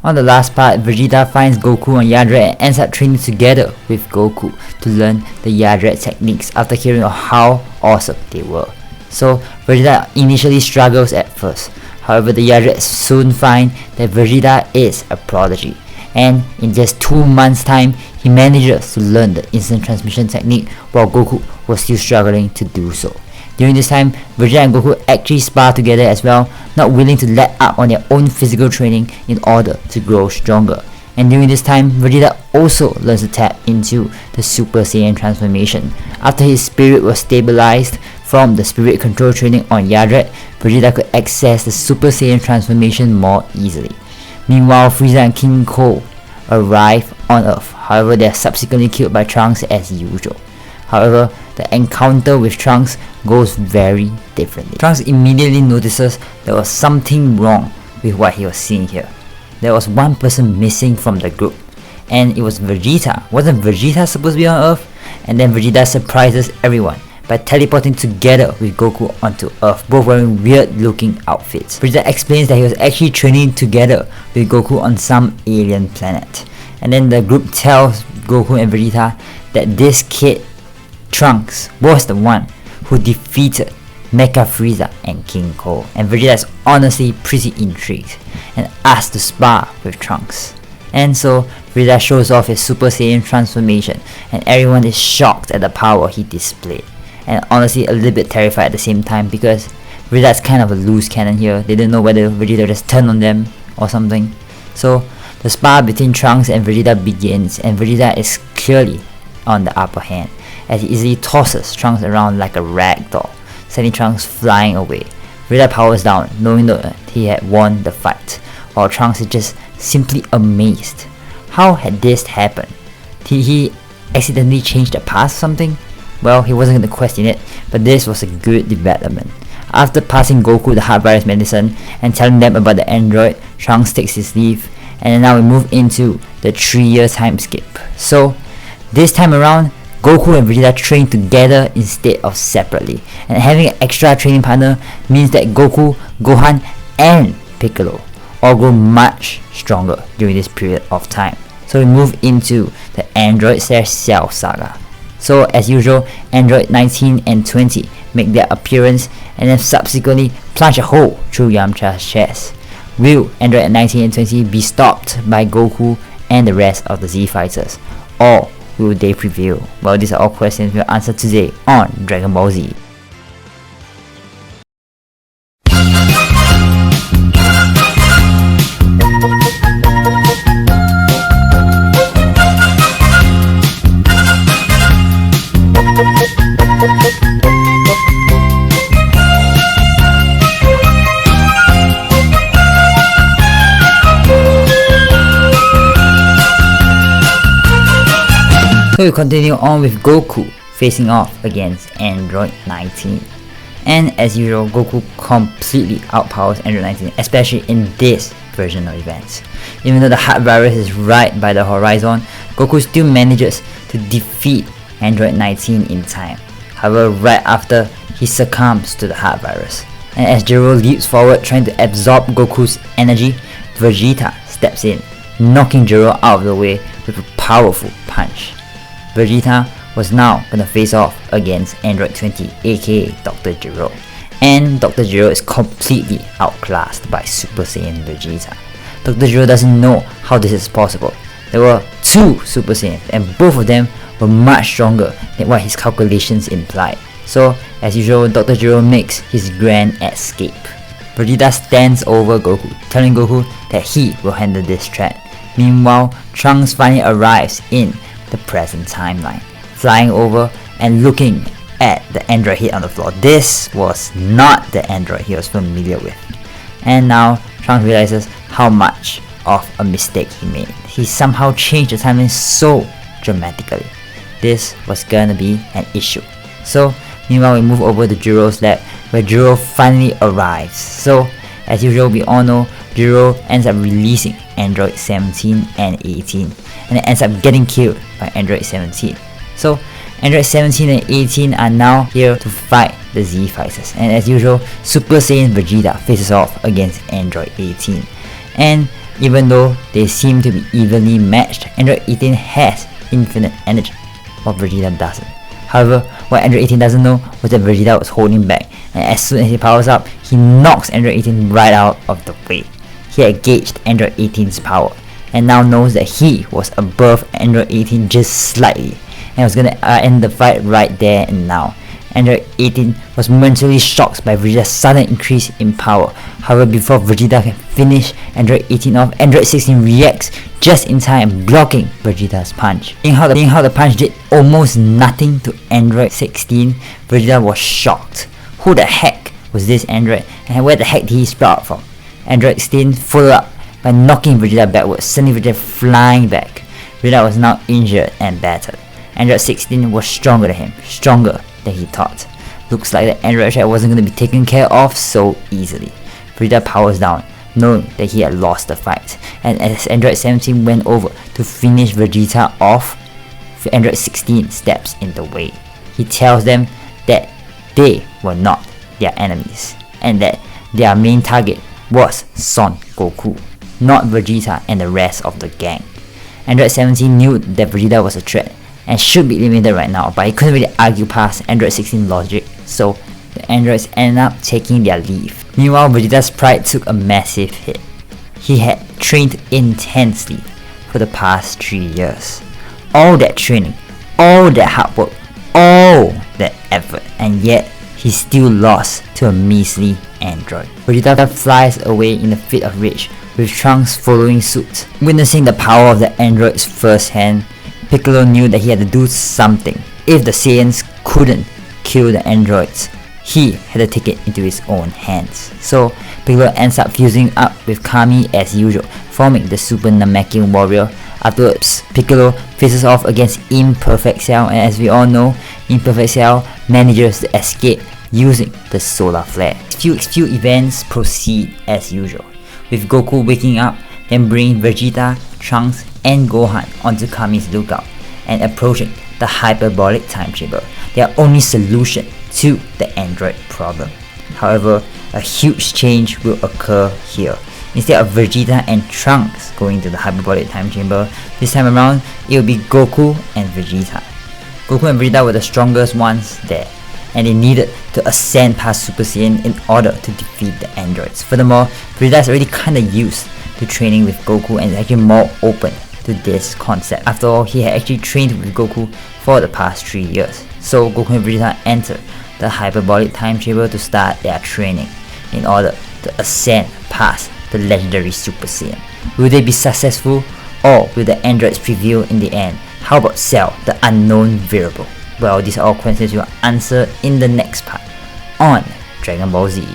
On the last part, Vegeta finds Goku on Yadrat and ends up training together with Goku to learn the Yadrat techniques after hearing of how awesome they were. So Vegeta initially struggles at first. However, the Yadrat soon find that Vegeta is a prodigy, and in just 2 months' time, he manages to learn the instant transmission technique while Goku was still struggling to do so. During this time, Vegeta and Goku actually spar together as well, not willing to let up on their own physical training in order to grow stronger. And during this time, Vegeta also learns to tap into the Super Saiyan transformation. After his spirit was stabilized from the spirit control training on Yadrat, Vegeta could access the Super Saiyan transformation more easily. Meanwhile, Frieza and King Ko arrive on Earth. However, they are subsequently killed by Trunks as usual. However, the encounter with Trunks goes very differently. Trunks immediately notices there was something wrong with what he was seeing here. There was one person missing from the group, and it was Vegeta. Wasn't Vegeta supposed to be on Earth? And then Vegeta surprises everyone by teleporting together with Goku onto Earth, both wearing weird looking outfits. Vegeta explains that he was actually training together with Goku on some alien planet. And then the group tells Goku and Vegeta that this kid, Trunks, was the one who defeated Mecha Frieza and King Ko. And Vegeta is honestly pretty intrigued and asks to spar with Trunks. And so Vegeta shows off his Super Saiyan transformation, and everyone is shocked at the power he displayed. And honestly a little bit terrified at the same time, because Vegeta's kind of a loose cannon here. They didn't know whether Vegeta just turned on them or something. So the spar between Trunks and Vegeta begins, and Vegeta is clearly on the upper hand as he easily tosses Trunks around like a rag doll, sending Trunks flying away. Vegeta powers down, knowing that he had won the fight, while Trunks is just simply amazed. How had this happened? Did he accidentally change the past or something? Well, he wasn't going to question it, but this was a good development. After passing Goku the heart virus medicine and telling them about the android, Trunks takes his leave, and now we move into the 3-year time skip. So this time around, Goku and Vegeta train together instead of separately, and having an extra training partner means that Goku, Gohan and Piccolo all grow much stronger during this period of time. So we move into the Android/Cell saga. So as usual, Android 19 and 20 make their appearance and then subsequently plunge a hole through Yamcha's chest. Will Android 19 and 20 be stopped by Goku and the rest of the Z Fighters, or will they prevail? Well, these are all questions we'll answer today on Dragon Ball Z. So we continue on with Goku facing off against Android 19. And as usual, Goku completely outpowers Android 19, especially in this version of events. Even though the heart virus is right by the horizon, Goku still manages to defeat Android 19 in time. However, right after, he succumbs to the heart virus. And as Gero leaps forward trying to absorb Goku's energy, Vegeta steps in, knocking Gero out of the way with a powerful punch. Vegeta was now gonna face off against Android 20, aka Dr. Gero. And Dr. Gero is completely outclassed by Super Saiyan Vegeta. Dr. Gero doesn't know how this is possible. There were 2 Super Saiyans and both of them were much stronger than what his calculations implied. So as usual, Dr. Gero makes his grand escape. Vegeta stands over Goku, telling Goku that he will handle this threat. Meanwhile, Trunks finally arrives in the present timeline, flying over and looking at the android head on the floor. This was not the android he was familiar with. And now Trunks realizes how much of a mistake he made. He somehow changed the timeline so dramatically. This was gonna be an issue. So meanwhile, we move over to Gero's lab, where Gero finally arrives. So as usual, we all know Gero ends up releasing Android 17 and 18, and it ends up getting killed by Android 17. So Android 17 and 18 are now here to fight the Z Fighters, and as usual, Super Saiyan Vegeta faces off against Android 18. And Even though they seem to be evenly matched, Android 18 has infinite energy, while Vegeta doesn't. However, what Android 18 doesn't know was that Vegeta was holding back, and as soon as he powers up, he knocks Android 18 right out of the way. He had gauged Android 18's power, and now knows that he was above Android 18 just slightly, and was gonna end the fight right there and now. Android 18 was momentarily shocked by Vegeta's sudden increase in power. However, before Vegeta can finish Android 18 off, Android 16 reacts just in time, blocking Vegeta's punch. Seeing how the punch did almost nothing to Android 16, Vegeta was shocked. Who the heck was this Android, and where the heck did he sprout from? Android 16 followed up by knocking Vegeta backwards, sending Vegeta flying back. Vegeta was now injured and battered. Android 16 was stronger than him, stronger than he thought. Looks like the Android chat wasn't going to be taken care of so easily. Vegeta powers down, knowing that he had lost the fight, and as Android 17 went over to finish Vegeta off, Android 16 steps in the way. He tells them that they were not their enemies, and that their main target was Son Goku, not Vegeta and the rest of the gang. Android 17 knew that Vegeta was a threat and should be eliminated right now, but he couldn't really argue past Android 16 logic, so the androids ended up taking their leave. Meanwhile, Vegeta's pride took a massive hit. He had trained intensely for the past 3 years. All that training, all that hard work, all that effort, and yet he still lost to a measly android. Vegeta flies away in a fit of rage, with Trunks following suit. Witnessing the power of the androids firsthand, Piccolo knew that he had to do something. If the Saiyans couldn't kill the androids, he had to take it into his own hands. So Piccolo ends up fusing up with Kami as usual, forming the Super Namekian Warrior. Afterwards, Piccolo faces off against Imperfect Cell, and as we all know, Imperfect Cell manages to escape using the Solar Flare. Few events proceed as usual, with Goku waking up, then bringing Vegeta, Trunks, and Gohan onto Kami's lookout and approaching the hyperbolic time chamber, their only solution to the android problem. However, a huge change will occur here. Instead of Vegeta and Trunks going to the hyperbolic time chamber, this time around it will be Goku and Vegeta. Goku and Vegeta were the strongest ones there, and they needed to ascend past Super Saiyan in order to defeat the androids. Furthermore, Vegeta is already kinda used to training with Goku and is actually more open to this concept. After all, he had actually trained with Goku for the past 3 years. So Goku and Vegeta enter the hyperbolic time chamber to start their training in order to ascend past the legendary Super Saiyan. Will they be successful, or will the androids prevail in the end? How about Cell, the unknown variable? Well, these are all questions we will answer in the next part on Dragon Ball Z.